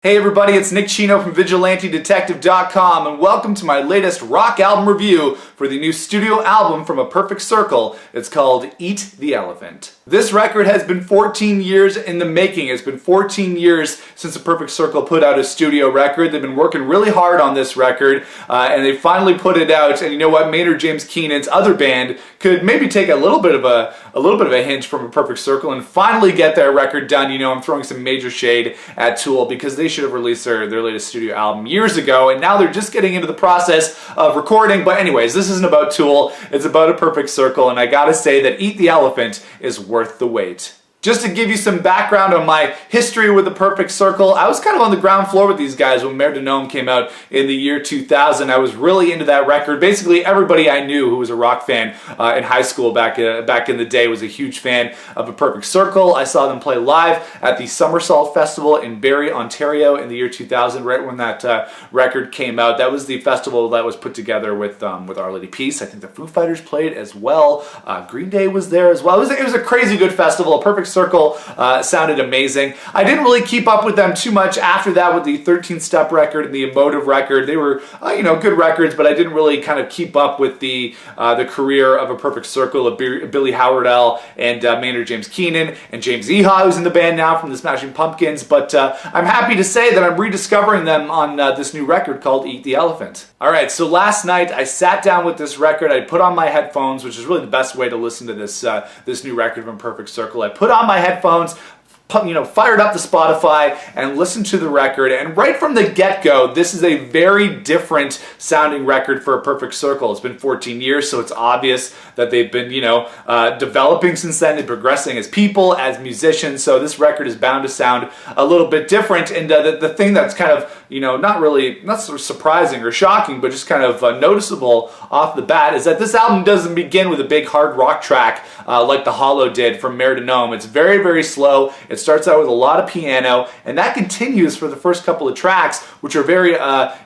Hey everybody, it's Nick Chino from VigilanteDetective.com and welcome to my latest rock album review for the new studio album from A Perfect Circle. It's called Eat the Elephant. This record has been 14 years in the making. It's been 14 years since A Perfect Circle put out a studio record. They've been working really hard on this record and they finally put it out. And you know what? Maynard James Keenan's other band could maybe take a little bit of a hint from A Perfect Circle and finally get their record done. You know, I'm throwing some major shade at Tool because they should have released their latest studio album years ago, and now they're just getting into the process of recording. But anyways, this isn't about Tool, it's about A Perfect Circle, and I gotta say that Eat the Elephant is worth the wait. Just to give you some background on my history with The Perfect Circle, I was kind of on the ground floor with these guys when Mer de Noms came out in the year 2000. I was really into that record. Basically, everybody I knew who was a rock fan in high school back in the day was a huge fan of A Perfect Circle. I saw them play live at the Somersault Festival in Barrie, Ontario in the year 2000, right when that record came out. That was the festival that was put together with Our Lady Peace. I think the Foo Fighters played as well. Green Day was there as well. It was a crazy good festival. A Perfect Circle sounded amazing. I didn't really keep up with them too much after that with the 13 Step record and the Emotive record. They were, good records, but I didn't really kind of keep up with the career of A Perfect Circle of Billy Howerdel and Maynard James Keenan and James Iha, who's in the band now from the Smashing Pumpkins. But I'm happy to say that I'm rediscovering them on this new record called Eat the Elephant. All right, so last night I sat down with this record. I put on my headphones, which is really the best way to listen to this new record from Perfect Circle. I put on my headphones, fired up the Spotify and listened to the record, and right from the get-go, this is a very different sounding record for A Perfect Circle. It's been 14 years, so it's obvious that they've been, developing since then and progressing as people, as musicians, so this record is bound to sound a little bit different. And the thing that's kind of, not sort of surprising or shocking, but just kind of noticeable off the bat is that this album doesn't begin with a big hard rock track like The Hollow did from Mer de Noms. It's very, very slow. It starts out with a lot of piano, and that continues for the first couple of tracks, which are very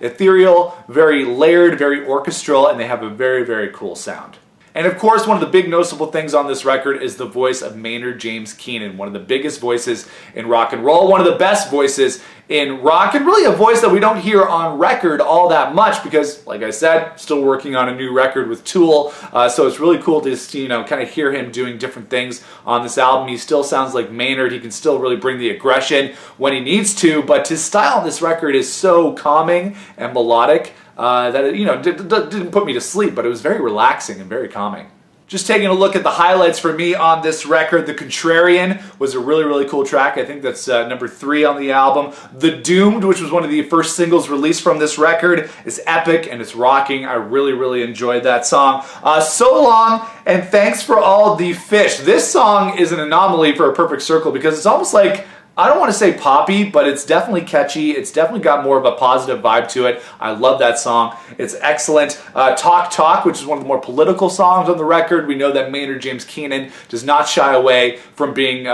ethereal, very layered, very orchestral, and they have a very, very cool sound. And of course, one of the big noticeable things on this record is the voice of Maynard James Keenan, one of the biggest voices in rock and roll, one of the best voices in rock, and really a voice that we don't hear on record all that much because, like I said, still working on a new record with Tool, so it's really cool to just, kind of hear him doing different things on this album. He still sounds like Maynard. He can still really bring the aggression when he needs to, but his style on this record is so calming and melodic that it, didn't put me to sleep, but it was very relaxing and very calming. Just taking a look at the highlights for me on this record, The Contrarian was a really, really cool track. I think that's number 3 on the album. The Doomed, which was one of the first singles released from this record, is epic and it's rocking. I really, really enjoyed that song. So Long and Thanks for All the Fish. This song is an anomaly for A Perfect Circle because it's almost like, I don't want to say poppy, but it's definitely catchy. It's definitely got more of a positive vibe to it. I love that song. It's excellent. Talk Talk, which is one of the more political songs on the record. We know that Maynard James Keenan does not shy away from being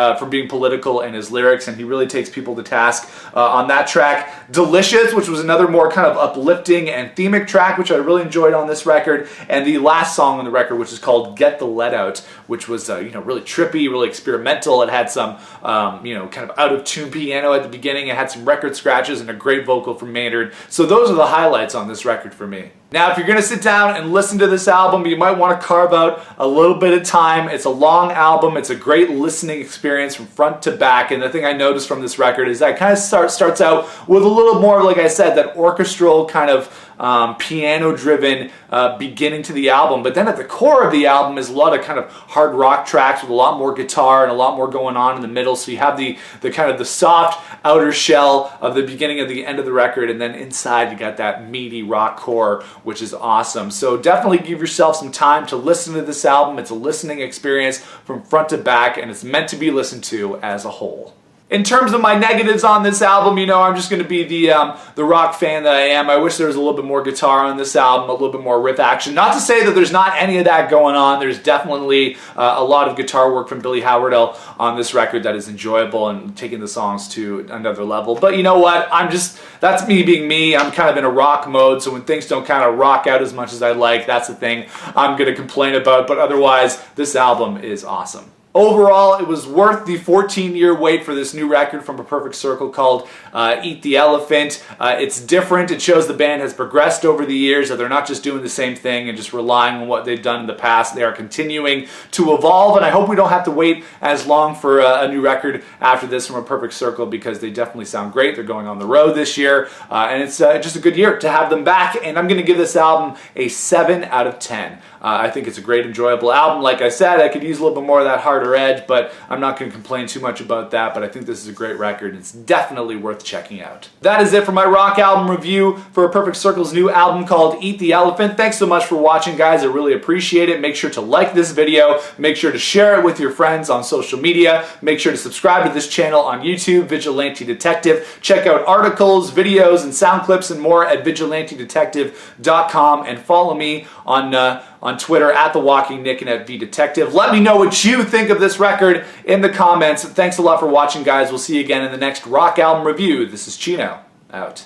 political in his lyrics, and he really takes people to task on that track. Delicious, which was another more kind of uplifting and themic track, which I really enjoyed on this record. And the last song on the record, which is called Get the Let Out, which was really trippy, really experimental. It had some kind of out-of-tune piano at the beginning. It had some record scratches and a great vocal from Maynard. So those are the highlights on this record for me. Now, if you're going to sit down and listen to this album, you might want to carve out a little bit of time. It's a long album. It's a great listening experience from front to back. And the thing I noticed from this record is that it kind of starts out with a little more, like I said, that orchestral kind of piano-driven beginning to the album. But then at the core of the album is a lot of kind of hard rock tracks with a lot more guitar and a lot more going on in the middle. So you have the kind of the soft outer shell of the beginning of the end of the record, and then inside you got that meaty rock core, which is awesome. So definitely give yourself some time to listen to this album. It's a listening experience from front to back, and it's meant to be listened to as a whole. In terms of my negatives on this album, I'm just going to be the rock fan that I am. I wish there was a little bit more guitar on this album, a little bit more riff action. Not to say that there's not any of that going on. There's definitely a lot of guitar work from Billy Howerdel on this record that is enjoyable and taking the songs to another level. But you know what? That's me being me. I'm kind of in a rock mode, so when things don't kind of rock out as much as I like, that's the thing I'm going to complain about. But otherwise, this album is awesome. overall, it was worth the 14-year wait for this new record from A Perfect Circle called Eat the Elephant. It's different. It shows the band has progressed over the years, that they're not just doing the same thing and just relying on what they've done in the past. They are continuing to evolve, and I hope we don't have to wait as long for a new record after this from A Perfect Circle, because they definitely sound great. They're going on the road this year, and it's just a good year to have them back, and I'm going to give this album a 7 out of 10. I think it's a great, enjoyable album. Like I said, I could use a little bit more of that harder edge, but I'm not going to complain too much about that. But I think this is a great record. It's definitely worth checking out. That is it for my rock album review for A Perfect Circle's new album called Eat the Elephant. Thanks so much for watching, guys. I really appreciate it. Make sure to like this video. Make sure to share it with your friends on social media. Make sure to subscribe to this channel on YouTube, Vigilante Detective. Check out articles, videos, and sound clips and more at vigilantedetective.com, and follow me on Twitter at The Walking Nick and at VDetective. Let me know what you think of this record in the comments. Thanks a lot for watching, guys. We'll see you again in the next rock album review. This is Chino, out.